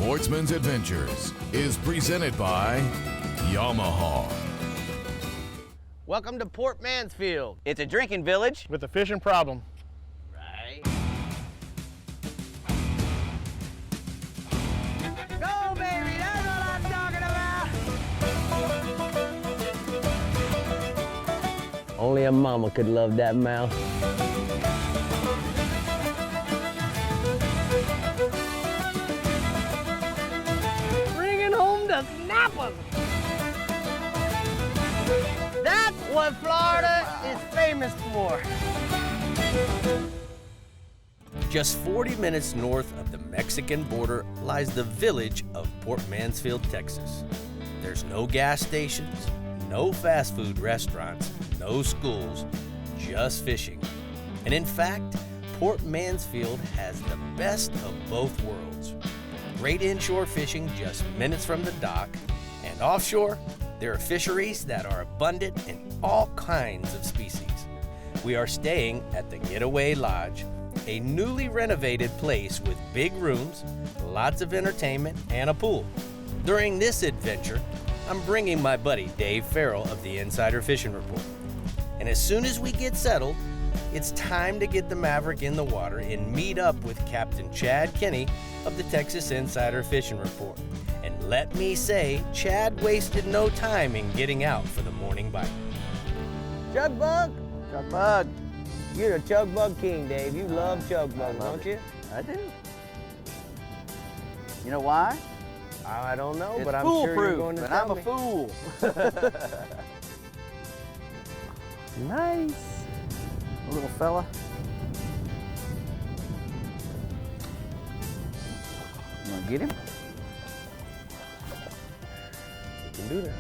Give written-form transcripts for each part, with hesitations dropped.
Sportsman's Adventures is presented by Yamaha. Welcome to Port Mansfield. It's a drinking village with a fishing problem. Right. Go, baby, that's what I'm talking about. Only a mama could love that mouth. Bringing home the snappers. That's what Florida is famous for. Just 40 minutes north of the Mexican border lies the village of Port Mansfield, Texas. There's no gas stations, no fast food restaurants, no schools, just fishing. And in fact, Port Mansfield has the best of both worlds. Great inshore fishing just minutes from the dock, and offshore, there are fisheries that are abundant in all kinds of species. We are staying at the Getaway Lodge, a newly renovated place with big rooms, lots of entertainment, and a pool. During this adventure, I'm bringing my buddy Dave Farrell of the Insider Fishing Report. And as soon as we get settled, it's time to get the Maverick in the water and meet up with Captain Chad Kinney of the Texas Insider Fishing Report. And let me say, Chad wasted no time in getting out for the morning bite. Chug bug? Chug bug. You're the chug bug king, Dave. You love chug bug, don't you? I do. You know why? I don't know, It's but I'm sure you're going to and tell I'm me. a fool. Nice. Little fella. You want to get him? You can do that.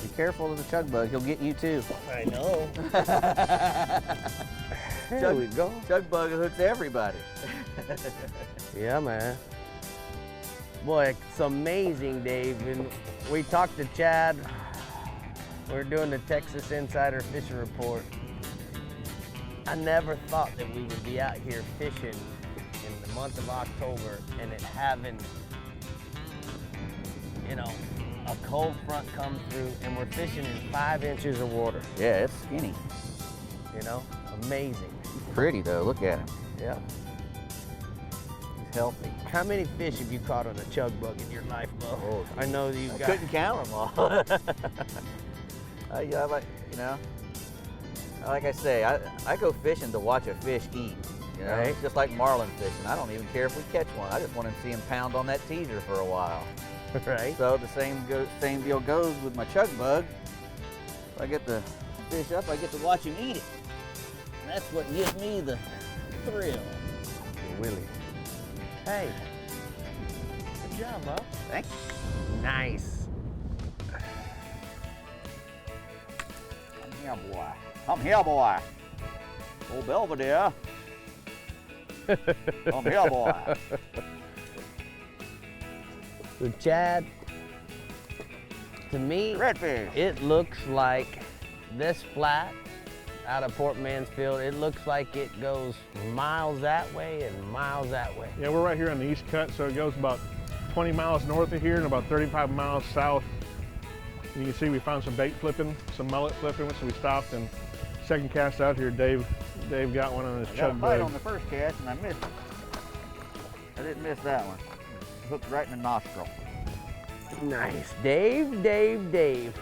Be careful of the chug bug. He'll get you too. I know. There we go. Chug bug hooks everybody. Yeah, man. Boy, it's amazing, Dave. And we talked to Chad. We're doing the Texas Insider Fishing Report. I never thought that we would be out here fishing in the month of October and it having, you know, a cold front come through and we're fishing in 5 inches of water. Yeah, it's skinny. You know, amazing. He's pretty though. Look at him. Yeah. He's healthy. How many fish have you caught on a chug bug in your life, Bo? Oh, I know that you've got. Couldn't count them all. I like, you know, like I say, I go fishing to watch a fish eat. You know, Right. just like marlin fishing. I don't even care if we catch one. I just want to see him pound on that teaser for a while. Right. So the same deal goes with my chug bug. If I get the fish up, I get to watch him eat it. And that's what gives me the thrill. Willie. Hey. Good job, Bo. Thanks. Nice. I'm here, boy. I'm here, boy. Old Belvedere. I'm here, boy. So Chad, to me, Redfish. it looks like this flat out of Port Mansfield, it looks like it goes miles that way and miles that way. Yeah, we're right here on the East Cut, so it goes about 20 miles north of here and about 35 miles south. You can see we found some bait flipping, some mullet flipping, so we stopped and second cast out here, Dave got one on his I got a chug bite bug. on the first cast and I missed it. I didn't miss that one. Hooked right in the nostril. Nice. Dave.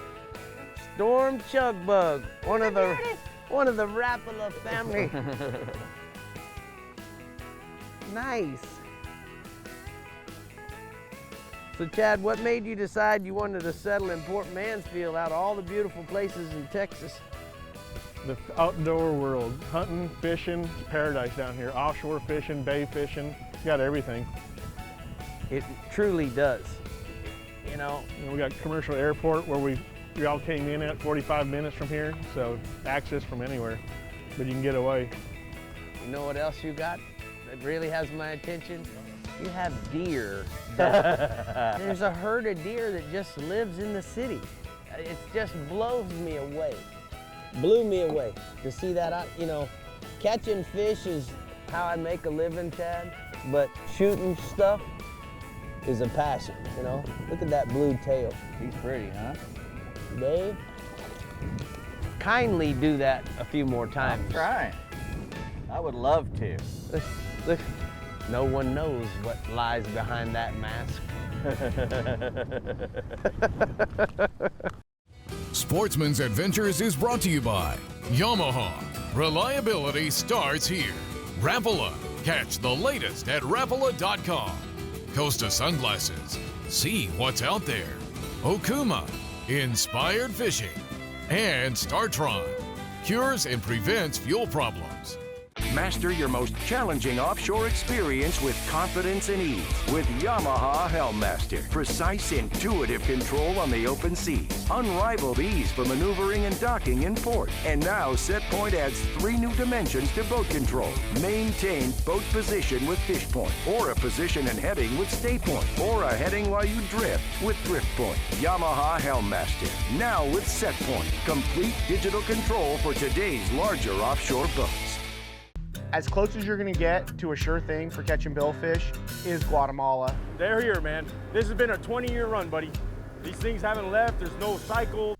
Storm chug bug, one of the Rapala family. Nice. So Chad, what made you decide you wanted to settle in Port Mansfield out of all the beautiful places in Texas? The outdoor world, hunting, fishing, it's paradise down here. Offshore fishing, bay fishing, it's got everything. It truly does. You know, And we got commercial airport where we all came in at 45 minutes from here, so access from anywhere, but you can get away. you know what else you got that really has my attention? You have deer. There's a herd of deer that just lives in the city. It just blows me away. Blew me away to see that. You know, catching fish is how I make a living, Chad, but shooting stuff, is a passion, you know? Look at that blue tail. He's pretty, huh? Dave, kindly do that a few more times. I'm trying. I would love to. Look, no one knows what lies behind that mask. Sportsman's Adventures is brought to you by Yamaha. Reliability starts here. Rapala. Catch the latest at Rapala.com. Costa Sunglasses. See what's out there. Okuma. Inspired Fishing. And StarTron. Cures and prevents fuel problems. Master your most challenging offshore experience with confidence and ease with Yamaha Helmmaster. Precise, intuitive control on the open seas. Unrivaled ease for maneuvering and docking in port. And now SetPoint adds 3 new dimensions to boat control. Maintain boat position with fish point, or a position and heading with stay point, or a heading while you drift with drift point. Yamaha Helmmaster, now with SetPoint. Complete digital control for today's larger offshore boats. As close as you're gonna get to a sure thing for catching billfish is Guatemala. They're here, man. This has been a 20-year run, buddy. These things haven't left. There's no cycle.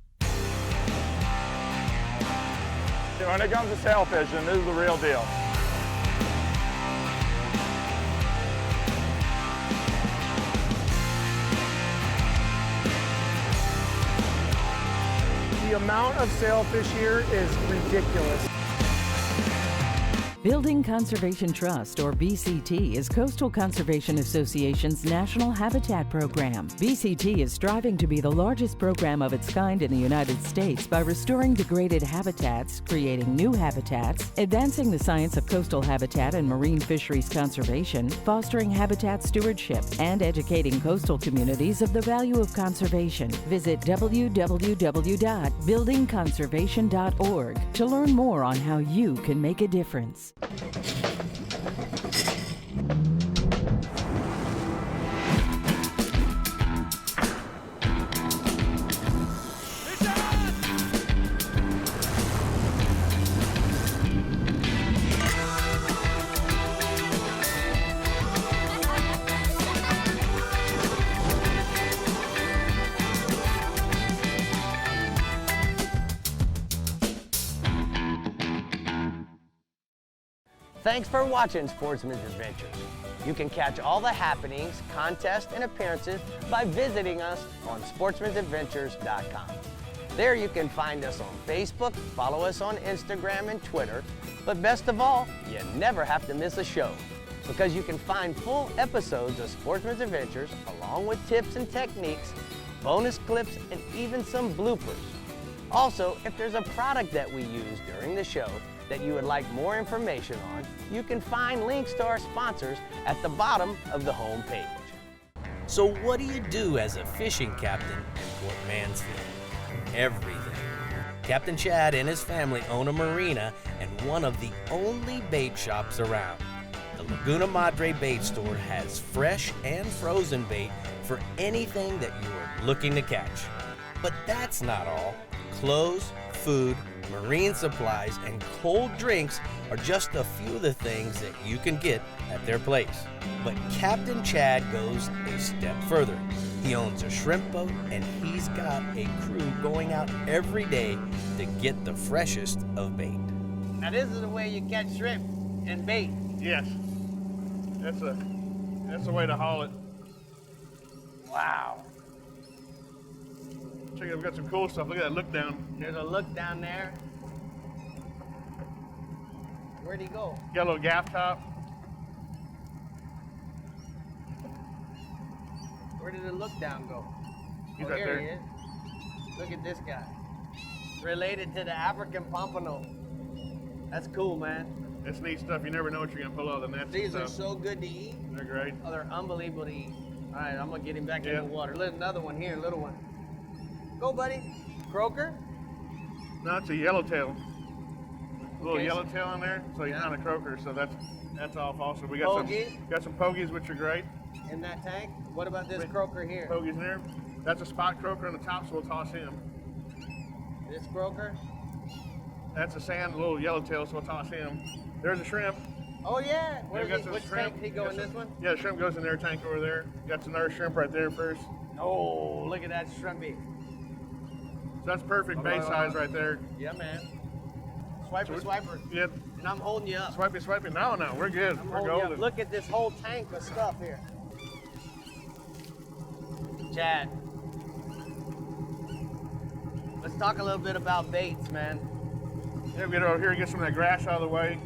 When it comes to sail fishing, this is the real deal. The amount of sailfish here is ridiculous. Building Conservation Trust, or BCT, is Coastal Conservation Association's national habitat program. BCT is striving to be the largest program of its kind in the United States by restoring degraded habitats, creating new habitats, advancing the science of coastal habitat and marine fisheries conservation, fostering habitat stewardship, and educating coastal communities of the value of conservation. Visit www.buildingconservation.org to learn more on how you can make a difference. Thanks for watching Sportsman's Adventures. You can catch all the happenings, contests, and appearances by visiting us on sportsmansadventures.com. There you can find us on Facebook, follow us on Instagram and Twitter, but best of all, you never have to miss a show because you can find full episodes of Sportsman's Adventures along with tips and techniques, bonus clips, and even some bloopers. Also, if there's a product that we use during the show that you would like more information on, you can find links to our sponsors at the bottom of the home page. So what do you do as a fishing captain in Port Mansfield? Everything. Captain Chad and his family own a marina and one of the only bait shops around. The Laguna Madre Bait Store has fresh and frozen bait for anything that you are looking to catch. But that's not all. Clothes, food, marine supplies, and cold drinks are just a few of the things that you can get at their place. But Captain Chad goes a step further. He owns a shrimp boat and he's got a crew going out every day to get the freshest of bait. Now this is the way you catch shrimp and bait. Yes. That's the way to haul it. Wow. Check it, we've got some cool stuff. Look at that look down. There's a look down there. Where'd he go? Got a little gaff top. Where did the look down go? He's Oh, right here there. he is. Look at this guy. Related to the African pompano. That's cool, man. It's neat stuff. You never know what you're gonna pull out of the nets. These are so good to eat. They're great. Oh, they're unbelievable to eat. All right, I'm gonna get him back in the water. Look, another one here, little one. Go, buddy. Croaker? No, it's a yellowtail. A little Okay, yellowtail in there, so he's yeah. not a croaker. So that's off also. We got some pogies, which are great. In that tank? What about this croaker here? Pogies in there. That's a spot croaker on the top, so we'll toss him. This croaker? That's a sand, little yellowtail, so we'll toss him. There's a shrimp. Oh yeah. We've got some Which shrimp. tank he go in this one? Yeah, the shrimp goes in their tank over there. Got another shrimp right there first. Oh, look at that shrimpy. So that's perfect bait size right there. Yeah, man. Swiper, swiper. Yep. And I'm holding you up. Swipey, swipey. No, we're good. I'm We're holding you up. golden. Look at this whole tank of stuff here. Chad, let's talk a little bit about baits, man. Yeah, we get over here and get some of that grass out of the way.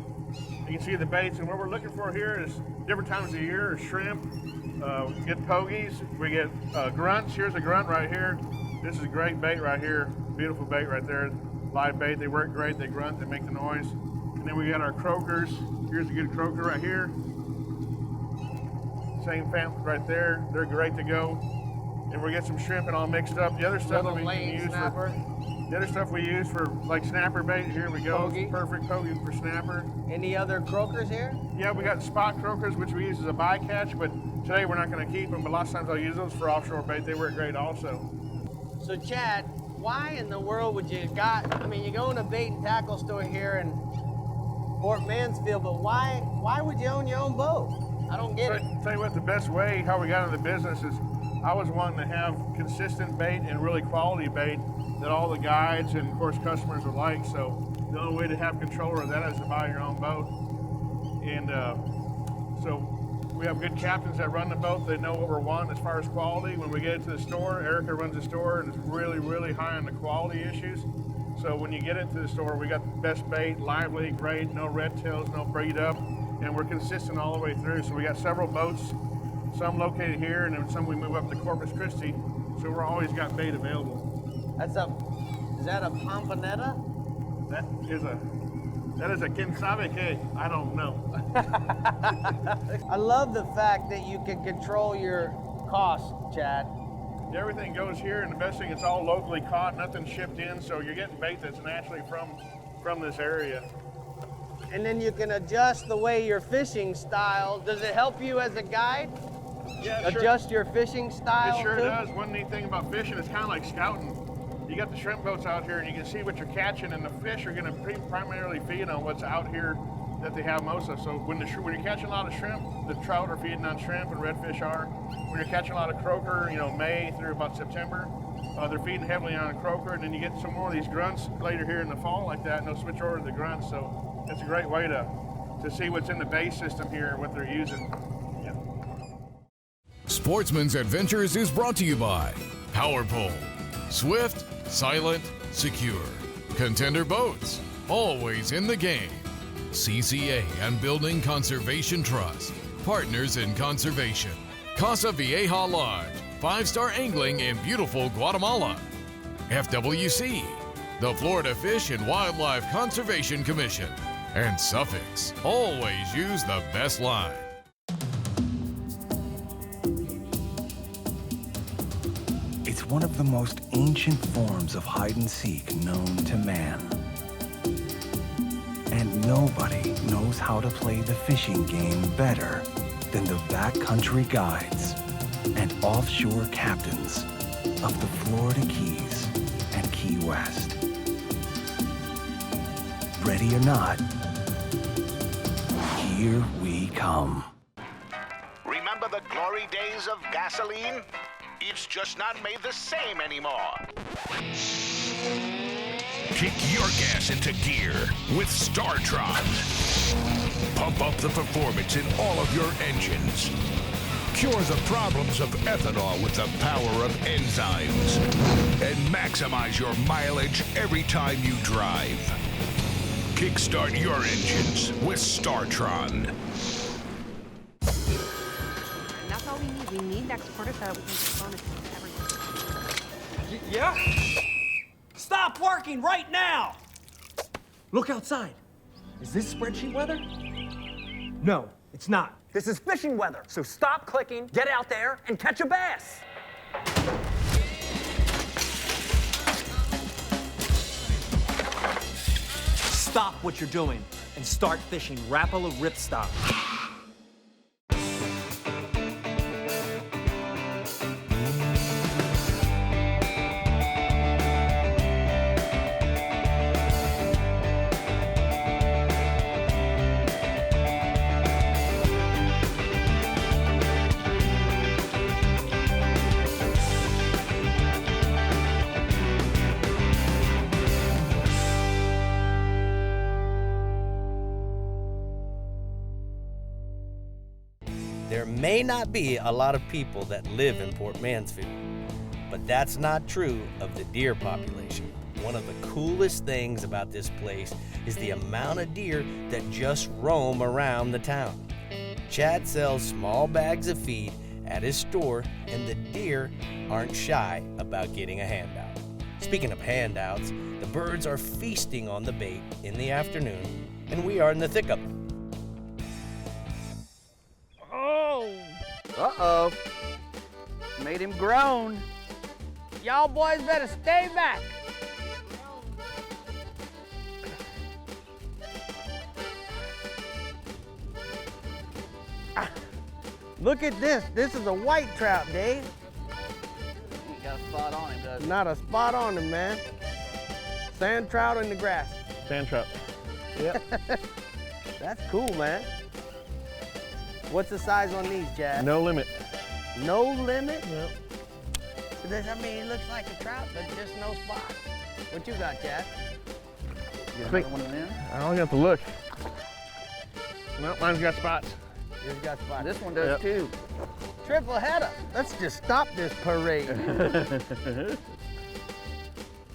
You can see the baits, and what we're looking for here is different times of the year, shrimp, we get pogies, we get grunts. Here's a grunt right here. This is a great bait right here. Beautiful bait right there. Live bait, they work great, they grunt, they make the noise. And then we got our croakers. Here's a good croaker right here. Same family right there. They're great to go. And we get some shrimp and all mixed up. The other stuff that we can use snapper. the other stuff we use for like snapper bait, here we go. Pogie. Perfect pogie for snapper. Any other croakers here? Yeah, we got spot croakers, which we use as a bycatch, but today we're not going to keep them, but lots of times I'll use those for offshore bait. They work great also. So Chad, why in the world would you you go in a bait and tackle store here in Port Mansfield, but why would you own your own boat? I don't get it. Tell you what, the best way, how we got into the business is I was wanting to have consistent bait and really quality bait that all the guides and of course customers would like. So the only way to have control of that is to buy your own boat. And so we have good captains that run the boat. They know what we're wanting as far as quality. When we get it to the store, Erica runs the store and is really, really high on the quality issues. So when you get into the store, we got the best bait, lively, great, no red tails, no breed up, and we're consistent all the way through. So we got several boats, some located here, and then some we move up to Corpus Christi. So we're always got bait available. Is that a pompanetta? That is a quien sabe que, I don't know. I love the fact that you can control your costs, Chad. Everything goes here, and the best thing, it's all locally caught, nothing shipped in, so you're getting bait that's naturally from this area. And then you can adjust the way you're fishing style. Does it help you as a guide? Yeah, it adjust your fishing style It sure too? does. One neat thing about fishing, it's kind of like scouting. You got the shrimp boats out here, and you can see what you're catching, and the fish are going to primarily feed on what's out here that they have most of. So when you're catching a lot of shrimp, the trout are feeding on shrimp, and redfish are. When you're catching a lot of croaker, May through about September, they're feeding heavily on croaker, and then you get some more of these grunts later here in the fall like that, and they'll switch over to the grunts. So it's a great way to see what's in the base system here and what they're using. Yeah. Sportsman's Adventures is brought to you by Power Pole, swift, silent, secure. Contender Boats, always in the game. CCA and Building Conservation Trust, partners in conservation. Casa Vieja Lodge, 5-star angling in beautiful Guatemala. FWC, the Florida Fish and Wildlife Conservation Commission. And Suffix, always use the best line. It's one of the most ancient forms of hide and seek known to man. And nobody knows how to play the fishing game better than the backcountry guides and offshore captains of the Florida Keys and Key West. Ready or not, here we come. Remember the glory days of gasoline? It's just not made the same anymore. Kick your gas into gear with StarTron. Pump up the performance in all of your engines. Cure the problems of ethanol with the power of enzymes. And maximize your mileage every time you drive. Kickstart your engines with StarTron. That's all we need. We need that exporter so that we can respond to everything. Yeah? Stop working right now! Look outside. Is this spreadsheet weather? No, it's not. This is fishing weather. So stop clicking, get out there, and catch a bass. Stop what you're doing and start fishing Rapala ripstop. may not be a lot of people that live in Port Mansfield, but that's not true of the deer population. One of the coolest things about this place is the amount of deer that just roam around the town. Chad sells small bags of feed at his store, and the deer aren't shy about getting a handout. Speaking of handouts, the birds are feasting on the bait in the afternoon, and we are in the thick of it. Oh! Uh-oh. Made him groan. Y'all boys better stay back. Look at this. This is a white trout, Dave. He got a spot on him, doesn't he? Not a spot on him, man. Sand trout in the grass. Sand trout. Yep. That's cool, man. What's the size on these, Chad? No limit. No limit? Yep. I mean, it looks like a trout, but just no spot. What you got, Chad? You I think got one of them? I don't have to look. No, mine's got spots. Yours got spots. This one does too. Triple header. Let's just stop this parade.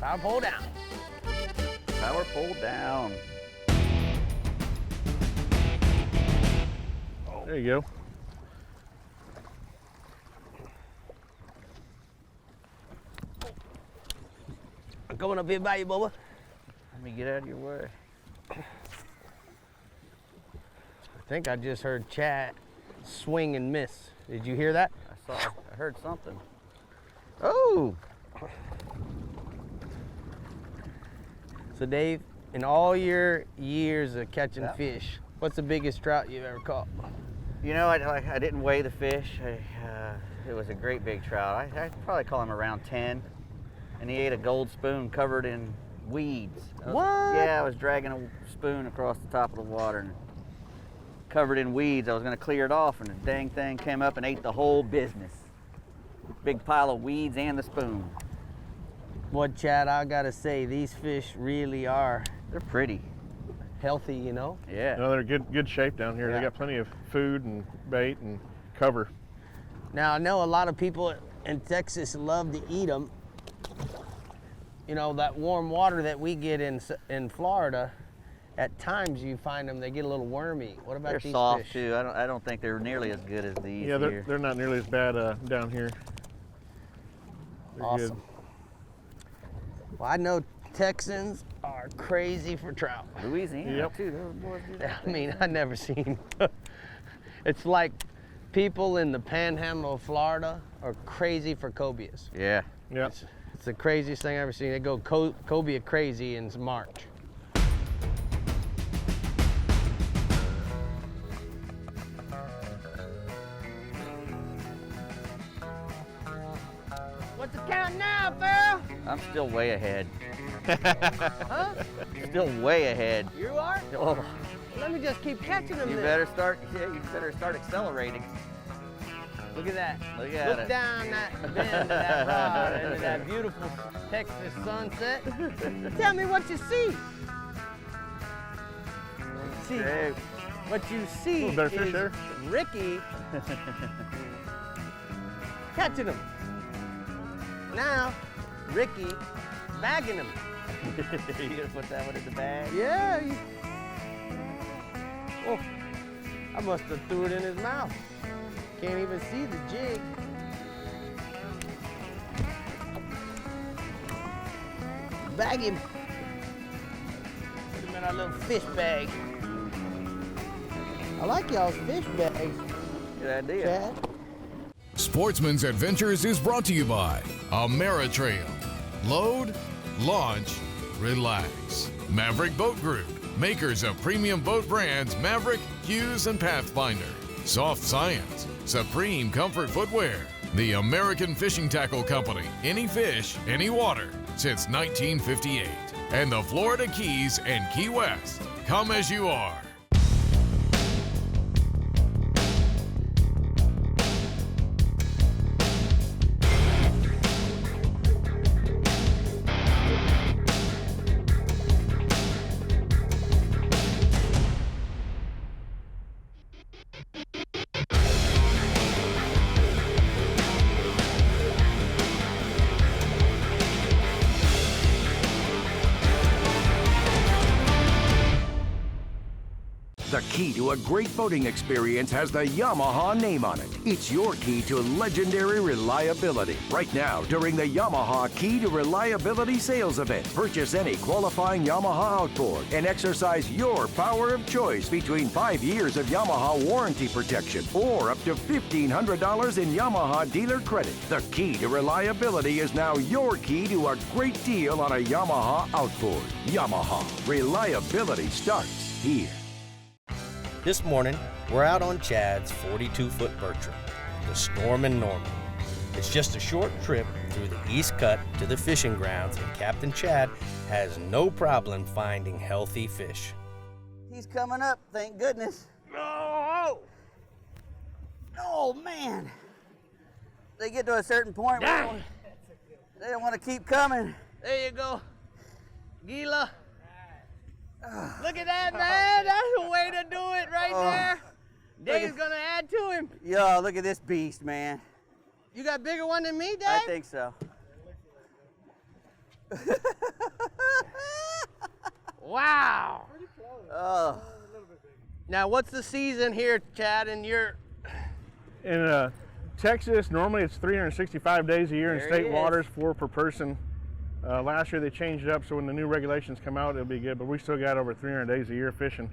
Power pole down. Power pole down. There you go. I'm coming up here by you, Bubba. Let me get out of your way. I think I just heard Chad swing and miss. Did you hear that? I heard something. Oh! So Dave, in all your years of catching fish, what's the biggest trout you've ever caught? You know, I didn't weigh the fish. It was a great big trout. I'd probably call him around 10. And he ate a gold spoon covered in weeds. What? Yeah, I was dragging a spoon across the top of the water and covered in weeds. I was gonna clear it off and the dang thing came up and ate the whole business. Big pile of weeds and the spoon. Boy, Chad, I gotta say, these fish really are. They're pretty. Healthy, you know? Yeah. No, they're good shape down here. Yeah. They got plenty of food and bait and cover. Now, I know a lot of people in Texas love to eat them. You know, that warm water that we get in Florida, at times you find them, they get a little wormy. What about They're these soft fish? too. I don't think they're nearly as good as these Yeah, here. they're not nearly as bad down here. They're Awesome. good. Well, I know Texans are crazy for trout. Louisiana too. Those boys do that. I mean, I never seen. It's like people in the panhandle of Florida are crazy for cobias. Yeah. Yeah. It's the craziest thing I've ever seen. They go cobia crazy in March. What's the count now, Phil? I'm still way ahead. Huh? Still way ahead. You are? Oh, Well, let me just keep catching them you then. better start. Yeah, you better start accelerating. Look at that. Look at Look it. down that bend of that rod into that beautiful Texas sunset. Tell me what you see. See, Hey. what you see Little better fish is there. Ricky catching them. Now, Ricky bagging them. You gonna put that one in the bag? Yeah. Oh, I must have threw it in his mouth. Can't even see the jig. Bag him. Put him in our little fish bag. I like y'all's fish bags, Good idea. Chad. Sportsman's Adventures is brought to you by Ameritrail. Load, launch, relax. Maverick Boat Group, makers of premium boat brands Maverick, Hughes, and Pathfinder. Soft Science, Supreme Comfort Footwear. The American Fishing Tackle Company, any fish, any water, since 1958. And the Florida Keys and Key West. Come as you are. key to a great boating experience has the Yamaha name on it. It's your key to legendary reliability. Right now, during the Yamaha Key to Reliability sales event, purchase any qualifying Yamaha outboard and exercise your power of choice between 5 years of Yamaha warranty protection or up to $1,500 in Yamaha dealer credit. The key to reliability is now your key to a great deal on a Yamaha outboard. Yamaha. Reliability starts here. This morning, we're out on Chad's 42-foot Bertram, the Storm and Norman. It's just a short trip through the East Cut to the fishing grounds, and Captain Chad has no problem finding healthy fish. He's coming up, thank goodness. Oh! Oh, man. They get to a certain point where they don't want to keep coming. There you go. Gila. Look at that, man. That's a way to do it right there. Dave's going to add to him. Yo, look at this beast, man. You got a bigger one than me, Dave? I think so. Wow. Oh. Now, what's the season here, Chad, in Texas, normally it's 365 days a year in There state he is. waters, 4 per person. Last year they changed it up, so when the new regulations come out, it'll be good, but we still got over 300 days a year fishing.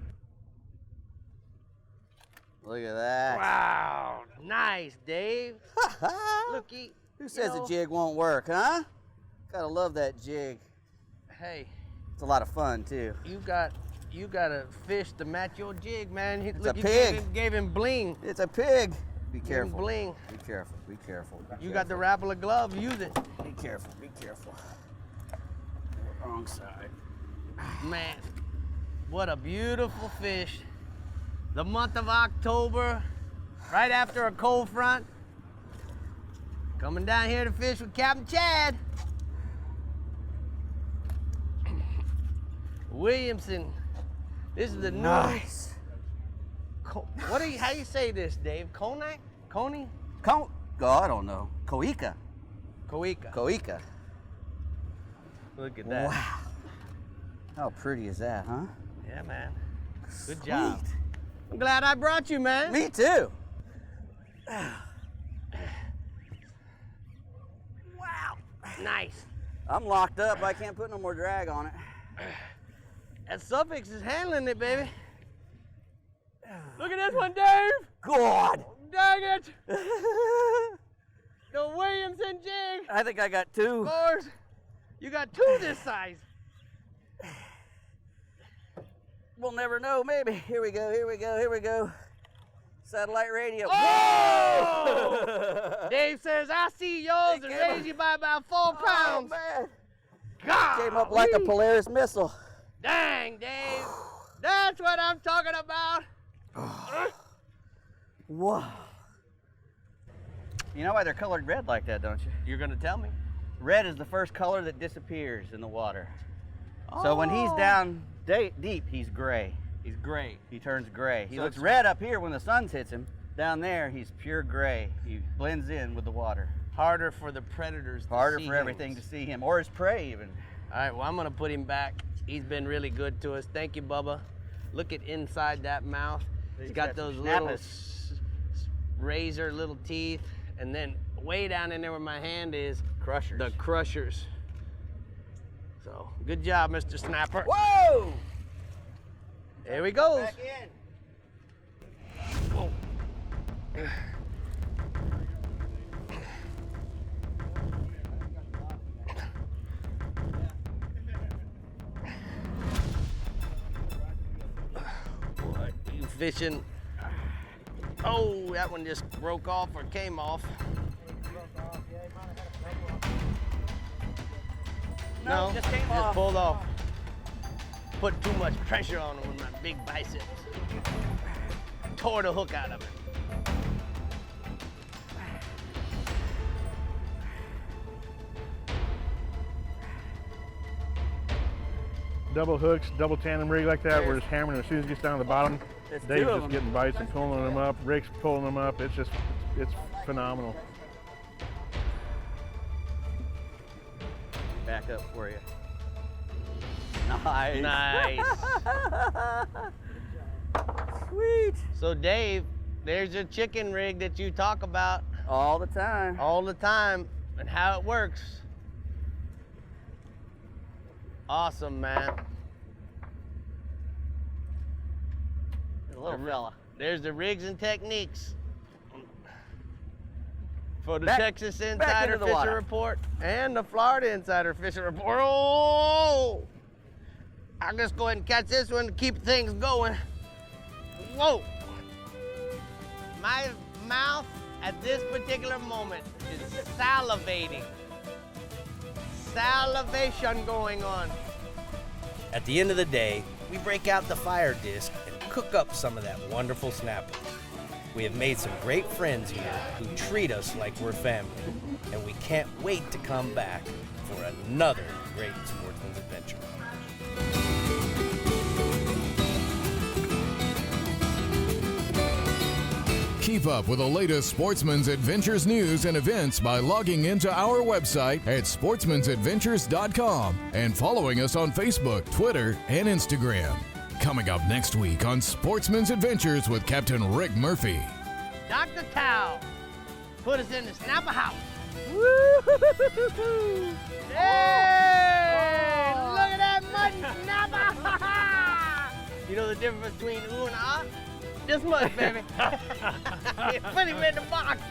Look at that. Wow. Nice, Dave. Looky. Who says the jig won't work, huh? Gotta love that jig. Hey. It's a lot of fun, too. You got a fish to match your jig, man. It's Look, a you pig. Gave him bling. It's a pig. Be Give him careful. bling. Be careful. Be careful. You got the Rapala glove. Use it. Be careful. Be careful. Wrong side. Man, what a beautiful fish. The month of October, right after a cold front. Coming down here to fish with Captain Chad. Williamson. This is the new. Nice. How do you say this, Dave? Coney? Coney? Oh, I don't know. Coica. Coica. Coica. Look at that. Wow. How pretty is that, huh? Yeah, man. Good job. I'm glad I brought you, man. Me too. Wow. Nice. I'm locked up. I can't put no more drag on it. That suffix is handling it, baby. Look at this one, Dave. God. Dang it. The Williamson jig. I think I got 2. Scores. You got 2 this size. We'll never know, maybe. Here we go, here we go, here we go. Satellite radio. Oh! Dave says, I see yours and raised you by about 4 pounds. Oh, man. God. Came up like a Polaris missile. Dang, Dave. That's what I'm talking about. Whoa. You know why they're colored red like that, don't you? You're going to tell me? Red is the first color that disappears in the water. So when he's down deep, he's gray. He's gray. He turns gray. He So looks it's- red up here when the sun hits him. Down there, he's pure gray. He blends in with the water. Harder for the predators to Harder see for him. everything to see him, or his prey even. All right, well, I'm going to put him back. He's been really good to us. Thank you, Bubba. Look at inside that mouth. He's got those little razor little teeth. And then way down in there where my hand is, Crushers. the crushers. So, good job, Mr. Snapper. Whoa! There he goes. Back in. Oh. Boy, you fishing. Oh, that one just broke off or came off. No, just came off. Pulled off. Put too much pressure on him with my big biceps. Tore the hook out of it. Double hooks, double tandem rig like that, we're just hammering as soon as it gets down to the bottom. That's Dave's two of just them. getting bites and pulling them up. Rick's pulling them up. It's phenomenal. Back up for you. Nice. Nice. Sweet. So Dave, there's your chicken rig that you talk about All the time. all the time and how it works. Awesome, man. The little fella. There's the rigs and techniques for the Back- Texas back Insider into the Fishing water. Report and the Florida Insider Fishing Report. Oh! I'll just go ahead and catch this one to keep things going. Whoa! My mouth at this particular moment is salivating. Salivation going on. At the end of the day, we break out the fire disc and cook up some of that wonderful snapper. We have made some great friends here who treat us like we're family, and we can't wait to come back for another great Sportsman's Adventure. Keep up with the latest Sportsman's Adventures news and events by logging into our website at sportsmansadventures.com and following us on Facebook, Twitter, and Instagram. Coming up next week on Sportsman's Adventures with Captain Rick Murphy. Dr. Cow put us in the snapper house. Woo-hoo-hoo-hoo-hoo. Hey, look at that mutton snapper. You know the difference between ooh and ah? This much, baby. Put him in the box.